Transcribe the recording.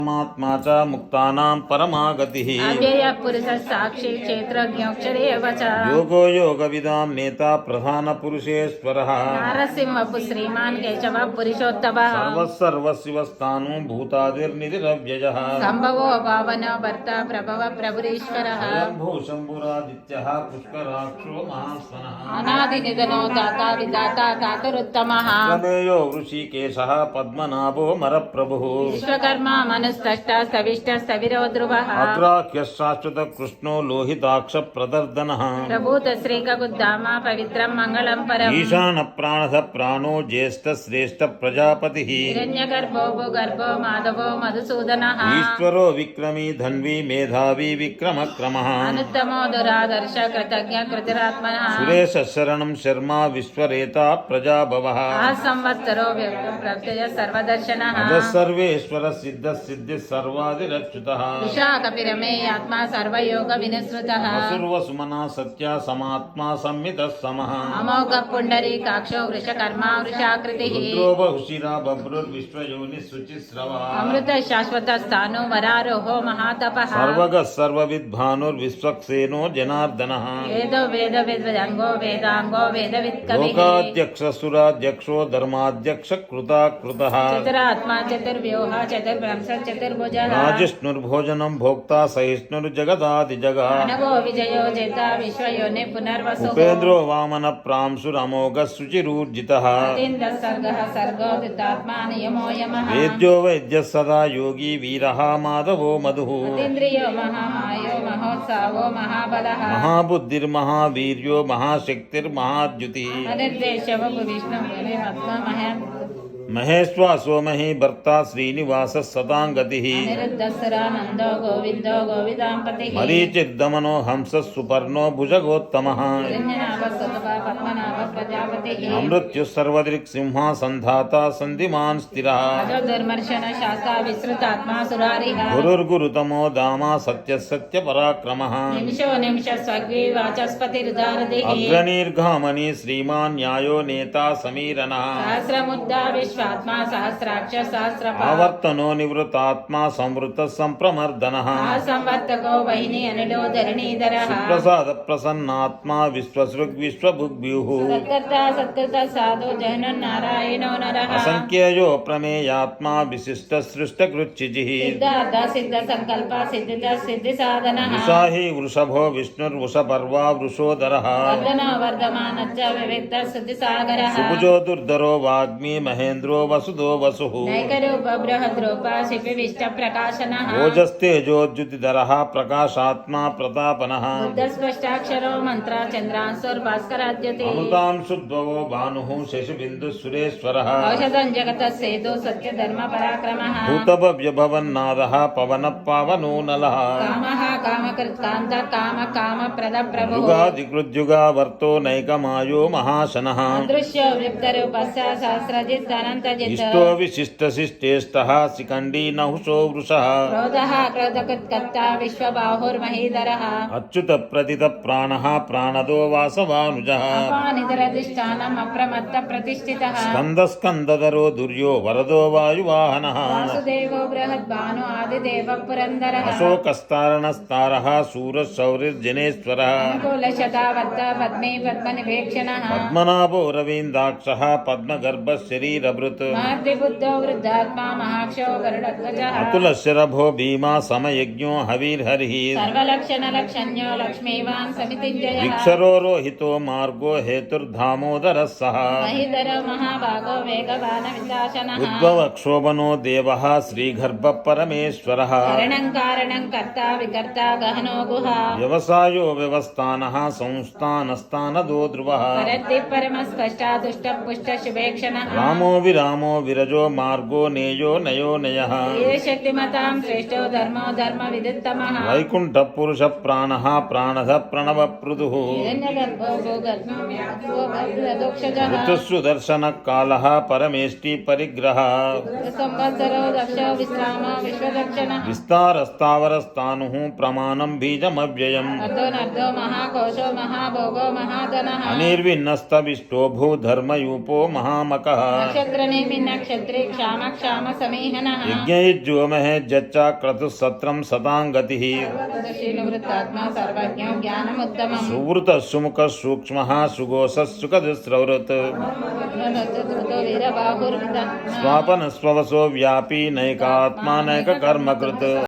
परमात्मा च मुक्तानां परमागतिः अव्यय पुरुषः साक्षी क्षेत्रज्ञोक्षरे च योगो योगविदां नेता प्रधान पुरुषेश्वरः नारसिंह श्रीमान् केशव पुरुषोत्तमः सर्वस्वशिवस्थानो भूतादिर्निधिरव्ययः संभवो पावनो भर्ता प्रभव प्रभुरीश्वरः स्वयंभू शम्भुरादित्यः पुष्कराक्षो महास्वनः अनादिनिधनो दाता विदाता धातुरुत्तमः प्रमेयो ऋषिकेशः पद्मनाभो मरप्रभुः विश्वकर्मा मनुस्तष्टा सविष्टा सविरो ध्रुवः अग्राह्यः शाश्वत कृष्णो लोहिताक्ष प्रदर्दनः प्रभूत श्रीकगुद्धामा पवित्रं मंगलं परम् ईशान प्राणः प्राणो ज्येष्ठ श्रेष्ठ प्रजापतिः हिरण्यगर्भो भूगर्भो माधवो मधुसूदनः ईश्वरो विक्रमी धन्वी मेधावी विक्रमक्रमः अनुत्तमो दुरादर्श कृतज्ञ कृतिरात्मनः सुरेश शरणं शर्मा विश्वरेता प्रजाभवः संवत्सरो प्रत्यय सर्वदर्शनः सर्वेश्वर सिद्ध सिद्धि सर्वादिरच्युतः विशाखपिरमे आत्मा सर्वयोग विनिसृतः असुर्वसुमना सत्या समात्मा संमितः समः अमोघ पुण्डरीकाक्षो वृषकर्मा वृषाकृतिः रुद्रो बहुशिरा बभ्रुर्विश्वयोनिः शुचिस्रवः अमृत शाश्वत स्थानो वरारोहो महातपः सर्वगः सर्वविद्भानुर्विश्वक्सेनो जनार्दनः वेदो वेद विद्वदंगो वेदांगो वेदवित्कविः लोकाध्यक्ष सुराध्यक्षो धर्माध्यक्ष कृता कृतः चतुरात्मा चतुर्व्यूह चतुर्ब्रह्म चतुर्भुजः राजिष्णुर्भोजनं भोक्ता सहिष्णुर्जगदादिजगः अनगो विजयो जेता विश्वयोनि पुनर्वसुः उपेन्द्रो वामन प्रांशुरमोघः शुचिरूर्जितः अतीन्द्रः सर्गः सर्गो दितात्मा नियमो यमः वेद्यो वैद्यः सदा योगी वीरः माधवो मधुः अतीन्द्रियो महामायो महोत्सावो महाबलः महाबुद्धिर्महावीर्यो महाशक्तिर्महाद्युतिः अनिर्देशो विष्णु महेश्वासो मही भर्ता श्रीनिवास सतांगतिः अनिरुद्धसुरानन्दो गोविन्दो गोविदाम्पतिः मरीचिर्दमनो हंस सुपर्णो भुजगोत्तमः पद्मनाभ प्रजापतिः अमृत्युः सर्वदृक्सिंहा सन्धाता सन्धिमान् स्थिरः दुर्मर्शन शास्ता विस्तृतात्मा सुरारिः गुरुर्गुरुतमो दामा सत्य सत्य पराक्रमः निमिषो निमिष स्वग्वी वाचस्पतिरुदारदिः अग्रणीर्घामणि श्रीमान् न्यायो नेता समीरनः सहस्रमुद्दा विश्वात्मा सहस्राक्ष सहस्रपाद आवर्तनो निवृतात्मा संवृत संप्रमर्दनः संवर्तको वहिनी अनिलो धरणीधरः सुप्रसाद प्रसन्नात्मा विश्वसृग् विश्वभुग्भ्युः सत्कर्ता सत्कृत साधु जहन नारायणो नरः असंख्ययो प्रमेयात्मा विशिष्ट सृष्टकृच्चिजिः सिद्धार्थ सिद्ध संकल्प सिद्ध सिद्धि साधनः वृषाहि वृषभो विष्णुर्वृषपर्वा वृषोदरः वर्धनो वर्धमानश्च विविक्त सिद्धि सागरः सुभुजो दुर्धरो वाग्मी महेन्द्रो वसुदो वसुः नैकरूप बृहद्रूप शिपिविष्ट प्रकाशनः ओजस्तेजोद्युतिधरः प्रकाशात्मा प्रतापनः बुद्धस्पष्टाक्षरो मंत्र चन्द्रांशुर्भास्कराद्युतिः अमृतां शुद्धवो भानुः शशिबिन्दुः सुरेश्वरः औषधं जगतः सेतु सत्य धर्म पराक्रमः भूतभव्यभवन्नादः पवनः पावनो नलः कामः कामकृत् कान्त काम काम प्रद प्रभुः युगादिकृद्युगावर्तो नैकमायो महाशनः अदृश्यो विप्तरूपस्य सहस्रजित् अनन्तजित् इष्टो विशिष्टशिष्टेष्टः शिखण्डी नहुषो वृषः क्रोधः क्रोधकृत्कर्ता विश्वबाहुर्महीधरः अच्युत प्रथित प्राणः प्राणदो वासवानुजः अपानिधरधिष्ठानम् अप्रमत्त प्रतिष्ठितः स्कन्दस्कन्दधरो दुर्यो वरदो वायुवाहनः वासुदेवो बृहद्भानु आदिदेवः पुरन्दरः अशोकस्तारणस्तारः शूरशौरिर्जनेश्वरः अनुकूलशतावर्त पद्मे पद्मनिवेक्षणः पद्मनाभो रवीन्द्राक्षः पद्मगर्भशरीरभृत् महर्तिबुद्धो वृद्धात्मा महाक्षो गरुडध्वजः अतुलशरभो भीमा समयज्ञो हवीर्हरिः सर्वलक्षणलक्षण्यो लक्ष्मीवान् समितिञ्जयः विक्षरो रोहितो मार्गो हेतुर्धामोदरः सः महिधरो महाभागो वेगवान विशासनः उद्भवक्षोभनो देवः श्रीगर्भः परमेश्वरः करणं कारणं कर्ता विकर्ता गहनो गुहा व्यवसायो व्यवस्थानः संस्थानस्तानदो ध्रुवः परद्धि परमस्पष्टा दुष्ट पुष्ट शुभेक्षणः रामो विरामो विरजो मार्गो नेयो नयो नयः शक्तिमतां श्रेष्ठो धर्मो धर्म विदुत्तमः वैकुण्ठः पुरुषः प्राणः प्राणः प्रणवपृदुः हिरण्यगर्भो भूगर्भो దోక్షజః ఋతుస్సు దర్శనకాలः పరమేష్టి పరిగ్రహ సంవత్సరో దక్ష విశ్రామ విశ్వదక్షిణ విస్తారస్థావరస్థానుః ప్రమాణం బీజమవ్యయం అర్ధో నర్ధో మహాకోశో మహాభోగో మహాధనః అనిర్విన్నస్తవిష్టో భూధర్మయూపో మహామకః నక్షత్రనేమి నక్షత్రే క్షామ క్షామ సమీహనః యజ్ఞయుజ్యోమహేజ్జచ్చ క్రతుస్సత్రం సతాం గతిః దక్షిణవృత్తాత్మ సర్వజ్ఞో జ్ఞానముత్తమం సువృత సుముఖ సూక్ష్మ సుఘోష సుఖదుస్రవృత్ వీరబాహుర్విద స్వాపన స్వవసో వ్యాపీ నైకాత్మా నైక కర్మకృత్